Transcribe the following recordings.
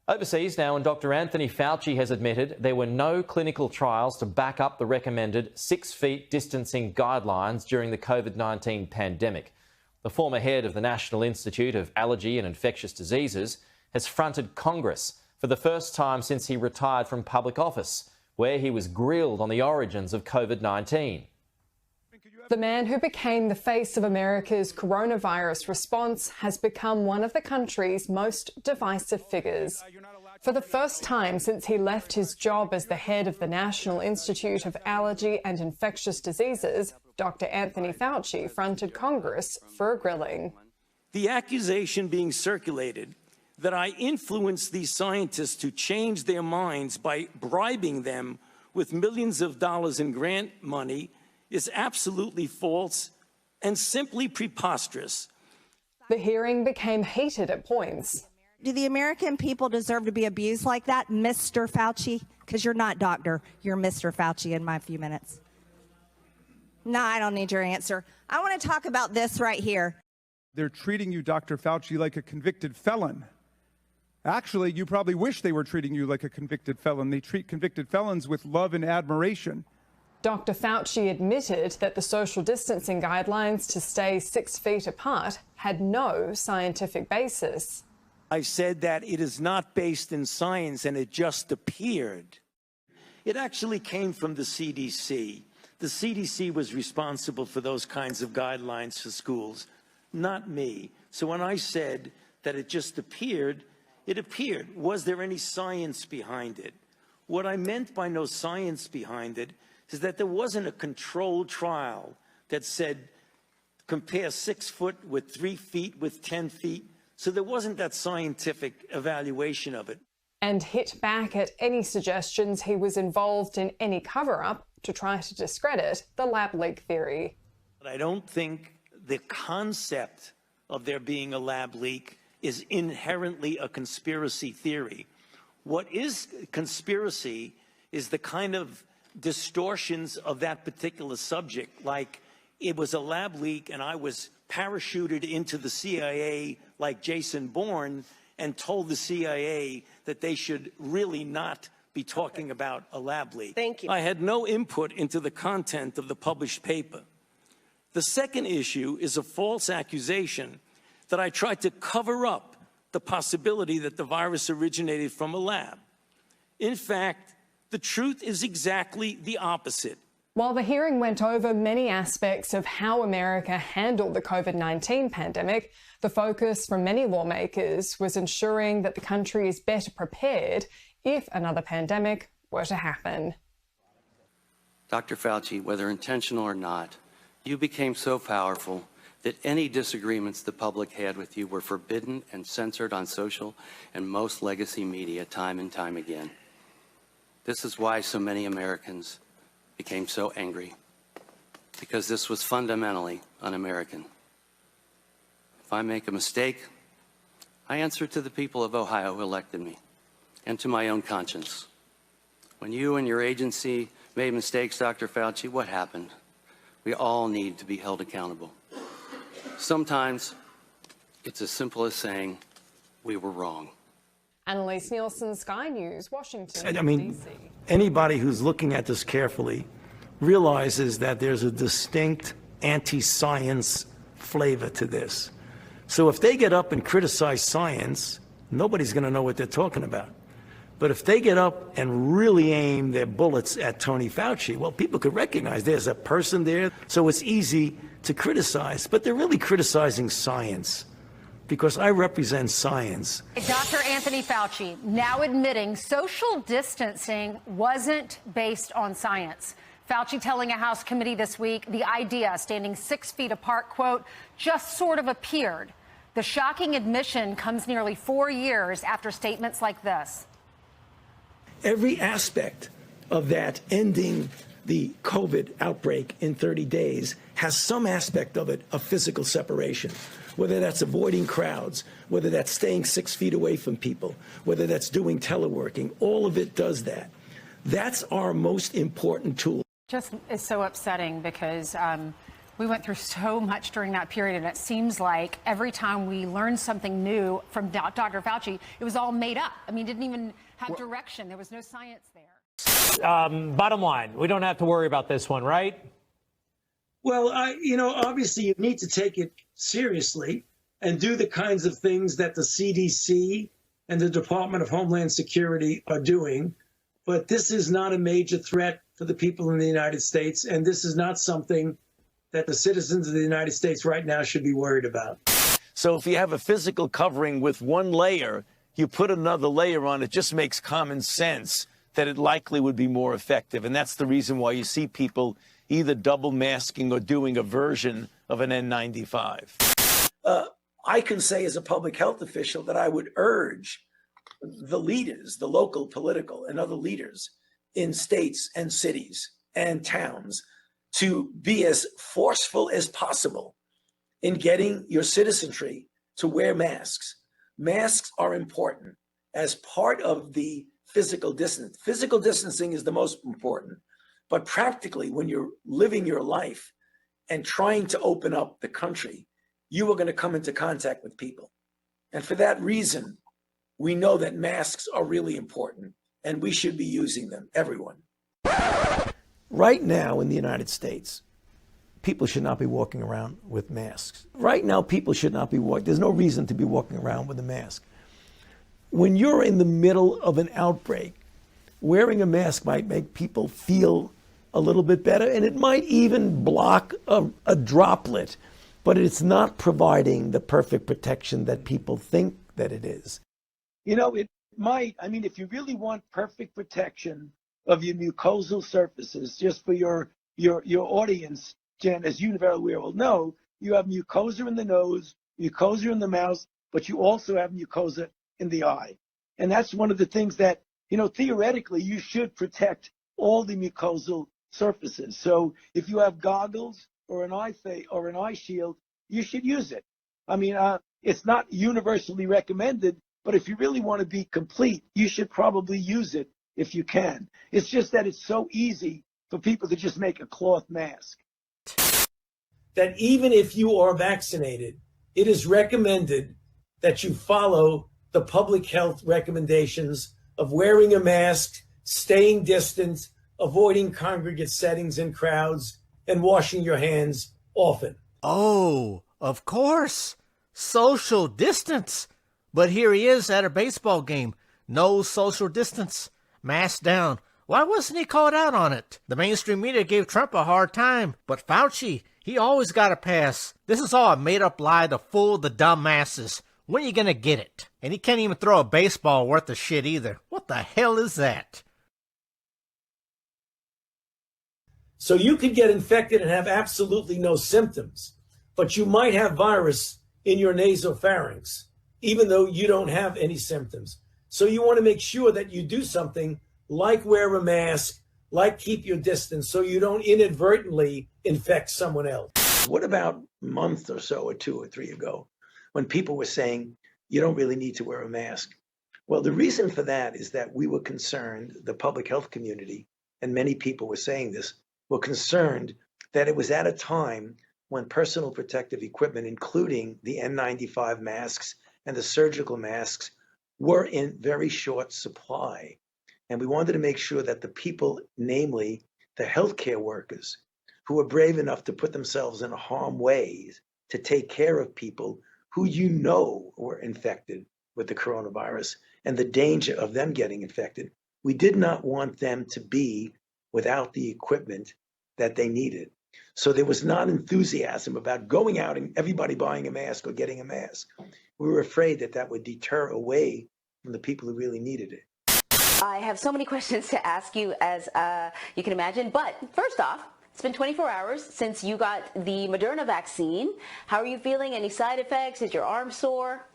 Overseas now, and Dr. Anthony Fauci has admitted there were no clinical trials to back up the recommended 6 feet distancing guidelines during the COVID-19 pandemic. The former head of the National Institute of Allergy and Infectious Diseases has fronted Congress for the first time since he retired from public office, where he was grilled on the origins of COVID-19. The man who became the face of America's coronavirus response has become one of the country's most divisive figures. For the first time since he left his job as the head of the National Institute of Allergy and Infectious Diseases, Dr. Anthony Fauci fronted Congress for a grilling. The accusation being circulated that I influenced these scientists to change their minds by bribing them with millions of dollars in grant money is absolutely false and simply preposterous. The hearing became heated at points. Do the American people deserve to be abused like that, Mr. Fauci? Because you're not doctor, you're Mr. Fauci in my few minutes. No, I don't need your answer. I want to talk about this right here. They're treating you, Dr. Fauci, like a convicted felon. Actually, you probably wish they were treating you like a convicted felon. They treat convicted felons with love and admiration. Dr. Fauci admitted that the social distancing guidelines to stay 6 feet apart had no scientific basis. I said that it is not based in science and it just appeared. It actually came from the CDC. The CDC was responsible for those kinds of guidelines for schools, not me. So when I said that it just appeared, it appeared. Was there any science behind it? What I meant by no science behind it is that there wasn't a controlled trial that said compare 6 foot with 3 feet with 10 feet. So there wasn't that scientific evaluation of it. And hit back at any suggestions he was involved in any cover-up to try to discredit the lab leak theory. But I don't think the concept of there being a lab leak is inherently a conspiracy theory. What is conspiracy is the kind of distortions of that particular subject, like it was a lab leak and I was parachuted into the CIA like Jason Bourne and told the CIA that they should really not be talking about a lab leak. Thank you. I had no input into the content of the published paper. The second issue is a false accusation that I tried to cover up the possibility that the virus originated from a lab. In fact, the truth is exactly the opposite. While the hearing went over many aspects of how America handled the COVID-19 pandemic, the focus from many lawmakers was ensuring that the country is better prepared if another pandemic were to happen. Dr. Fauci, whether intentional or not, you became so powerful that any disagreements the public had with you were forbidden and censored on social and most legacy media time and time again. This is why so many Americans became so angry, because this was fundamentally un-American. If I make a mistake, I answer to the people of Ohio who elected me and to my own conscience. When you and your agency made mistakes, Dr. Fauci, what happened? We all need to be held accountable. Sometimes it's as simple as saying, we were wrong. Annalise Nielsen, Sky News, Washington, I mean, D.C. Anybody who's looking at this carefully realizes that there's a distinct anti-science flavor to this. So if they get up and criticize science, nobody's going to know what they're talking about. But if they get up and really aim their bullets at Tony Fauci, well, people could recognize there's a person there, so it's easy to criticize. But they're really criticizing science, because I represent science. Dr. Anthony Fauci now admitting social distancing wasn't based on science. Fauci telling a House committee this week the idea standing 6 feet apart, quote, just sort of appeared. The shocking admission comes nearly 4 years after statements like this. Every aspect of that ending the COVID outbreak in 30 days has some aspect of it of physical separation, whether that's avoiding crowds, whether that's staying 6 feet away from people, whether that's doing teleworking. All of it does that. That's our most important tool. Just is so upsetting because We went through so much during that period, and it seems like every time we learned something new from Dr. Fauci, it was all made up. I mean, didn't even have direction. There was no science there. Bottom line, we don't have to worry about this one, right? Well, obviously you need to take it seriously and do the kinds of things that the CDC and the Department of Homeland Security are doing. But this is not a major threat for the people in the United States, and this is not something that the citizens of the United States right now should be worried about. So if you have a physical covering with one layer, you put another layer on, it just makes common sense that it likely would be more effective. And that's the reason why you see people either double masking or doing a version of an N95. I can say as a public health official that I would urge the leaders, the local political and other leaders in states and cities and towns to be as forceful as possible in getting your citizenry to wear masks. Masks are important as part of the physical distance. Physical distancing is the most important, but practically when you're living your life and trying to open up the country, you are going to come into contact with people. And for that reason, we know that masks are really important and we should be using them, everyone. Right now in the United States, people should not be walking around with masks. Right now, people should not be walking. There's no reason to be walking around with a mask. When you're in the middle of an outbreak, wearing a mask might make people feel a little bit better, and it might even block a droplet, but it's not providing the perfect protection that people think that it is. It might, if you really want perfect protection of your mucosal surfaces, just for your audience, Jen, as you very well know, you have mucosa in the nose, mucosa in the mouth, but you also have mucosa in the eye. And that's one of the things that, theoretically, you should protect all the mucosal surfaces. So if you have goggles or an eye shield, you should use it. It's not universally recommended, but if you really want to be complete, you should probably use it if you can. It's just that it's so easy for people to just make a cloth mask. That even if you are vaccinated, it is recommended that you follow the public health recommendations of wearing a mask, staying distant, avoiding congregate settings and crowds, and washing your hands often. Oh, of course. Social distance. But here he is at a baseball game. No social distance. Mask down. Why wasn't he called out on it? The mainstream media gave Trump a hard time, but Fauci, he always got a pass. This is all a made-up lie to fool the dumb masses. When are you gonna get it? And he can't even throw a baseball worth of shit either. What the hell is that? So you could get infected and have absolutely no symptoms, but you might have virus in your nasopharynx, even though you don't have any symptoms. So you want to make sure that you do something like wear a mask, like keep your distance, so you don't inadvertently infect someone else. What about a month or so, or 2 or 3 ago, when people were saying, you don't really need to wear a mask? Well, the reason for that is that we were concerned, the public health community, and many people were saying this, were concerned that it was at a time when personal protective equipment, including the N95 masks and the surgical masks, were in very short supply. And we wanted to make sure that the people, namely the healthcare workers, who were brave enough to put themselves in harm's way to take care of people who were infected with the coronavirus and the danger of them getting infected, we did not want them to be without the equipment that they needed. So there was not enthusiasm about going out and everybody buying a mask or getting a mask. We were afraid that that would deter away from the people who really needed it. I have so many questions to ask you, as you can imagine. But first off, it's been 24 hours since you got the Moderna vaccine. How are you feeling? Any side effects? Is your arm sore?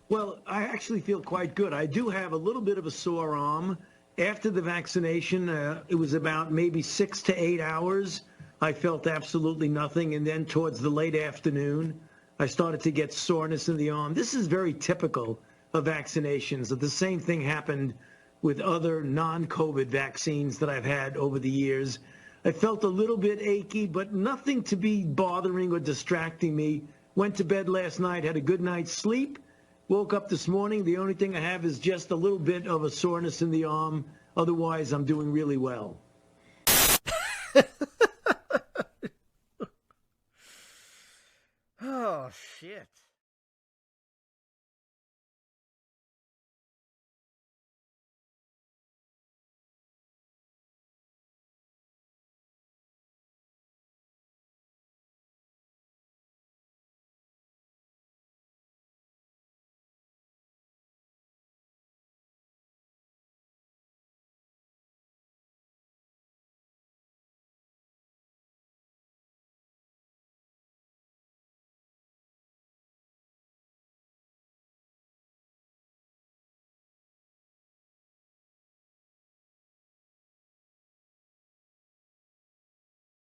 Well, I actually feel quite good. I do have a little bit of a sore arm. After the vaccination, it was about maybe 6 to 8 hours. I felt absolutely nothing. And then towards the late afternoon, I started to get soreness in the arm. This is very typical of vaccinations. The same thing happened with other non-COVID vaccines that I've had over the years. I felt a little bit achy, but nothing to be bothering or distracting me. Went to bed last night, had a good night's sleep. Woke up this morning. The only thing I have is just a little bit of a soreness in the arm. Otherwise, I'm doing really well. Oh, shit.